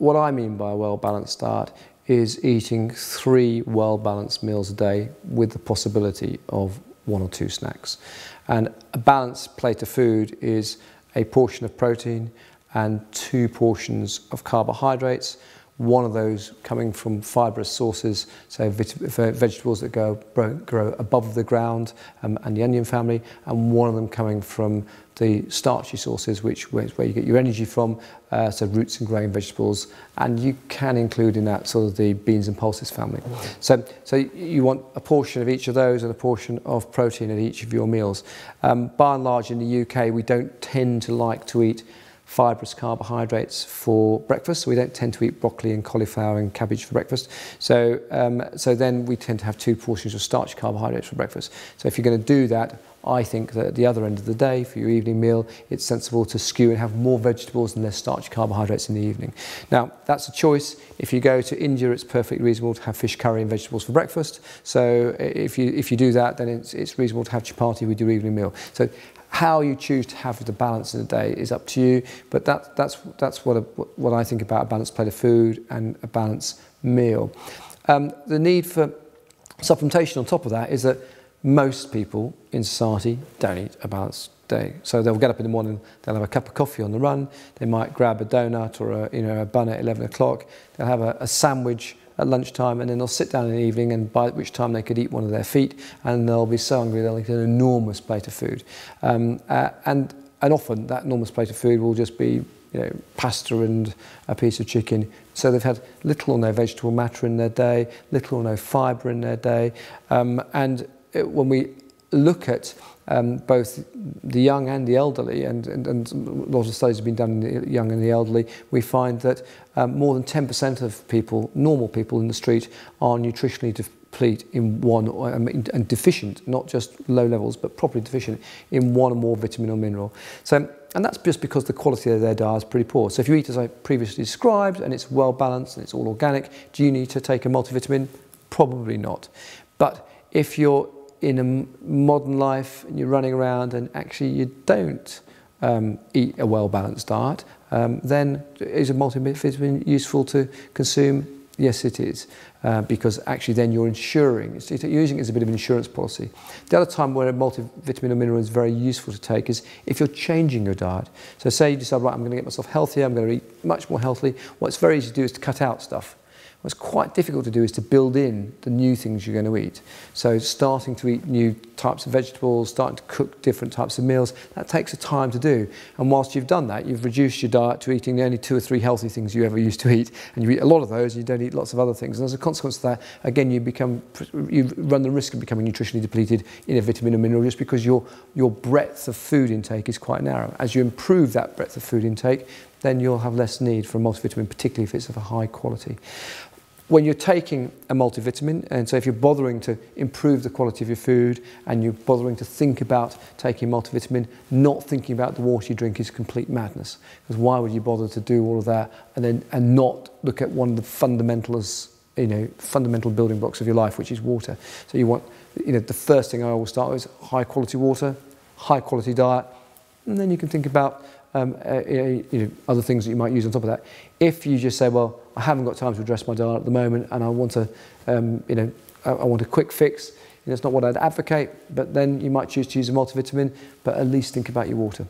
what I mean by a well-balanced diet is eating 3 well-balanced meals a day with the possibility of 1 or 2 snacks. And a balanced plate of food is a portion of protein and 2 portions of carbohydrates, one of those coming from fibrous sources, so vegetables that grow above the ground and the onion family, and one of them coming from the starchy sources, where you get your energy from, so roots and grain vegetables, and you can include in that sort of the beans and pulses family. So you want a portion of each of those and a portion of protein at each of your meals. By and large in the UK, we don't tend to like to eat fibrous carbohydrates for breakfast. So we don't tend to eat broccoli and cauliflower and cabbage for breakfast. So then we tend to have 2 portions of starchy carbohydrates for breakfast. So if you're going to do that, I think that at the other end of the day, for your evening meal, it's sensible to skew and have more vegetables and less starchy carbohydrates in the evening. Now, that's a choice. If you go to India, it's perfectly reasonable to have fish curry and vegetables for breakfast. So if you do that, then it's reasonable to have chapati with your evening meal. So how you choose to have the balance in the day is up to you, but that's what I think about a balanced plate of food and a balanced meal. The need for supplementation on top of that is that most people in society don't eat a balanced day. So they'll get up in the morning, they'll have a cup of coffee on the run, they might grab a donut or a bun at 11 o'clock, they'll have a sandwich at lunchtime, and then they'll sit down in the evening, and by which time they could eat one of their feet, and they'll be so hungry they'll eat an enormous plate of food. And often that enormous plate of food will just be pasta and a piece of chicken. So they've had little or no vegetable matter in their day, little or no fibre in their day. When we look at both the young and the elderly, and a lot of studies have been done in the young and the elderly, we find that more than 10% of people, normal people in the street, are nutritionally deplete in and deficient, not just low levels, but properly deficient in 1 or more vitamin or mineral. And that's just because the quality of their diet is pretty poor. So if you eat as I previously described, and it's well balanced and it's all organic, do you need to take a multivitamin? Probably not. But if you're in a modern life and you're running around and actually you don't eat a well-balanced diet, then is a multivitamin useful to consume? Yes, it is, because actually then you're insuring, you're using it as a bit of an insurance policy. The other time where a multivitamin or mineral is very useful to take is if you're changing your diet. So say you decide, right, I'm going to get myself healthier, I'm going to eat much more healthily. What's very easy to do is to cut out stuff. What's quite difficult to do is to build in the new things you're going to eat. So starting to eat new types of vegetables, starting to cook different types of meals, that takes a time to do. And whilst you've done that, you've reduced your diet to eating only 2 or 3 healthy things you ever used to eat. And you eat a lot of those, and you don't eat lots of other things. And as a consequence of that, again, you run the risk of becoming nutritionally depleted in a vitamin or mineral just because your breadth of food intake is quite narrow. As you improve that breadth of food intake, then you'll have less need for a multivitamin, particularly if it's of a high quality. When you're taking a multivitamin, and so if you're bothering to improve the quality of your food and you're bothering to think about taking multivitamin, not thinking about the water you drink is complete madness. Because why would you bother to do all of that and not look at one of the fundamental building blocks of your life, which is water? So you want, the first thing I always start with is high quality water, high quality diet, and then you can think about other things that you might use on top of that. If you just say, well, I haven't got time to address my diet at the moment, and I want I want a quick fix, it's not what I'd advocate, but then you might choose to use a multivitamin, but at least think about your water.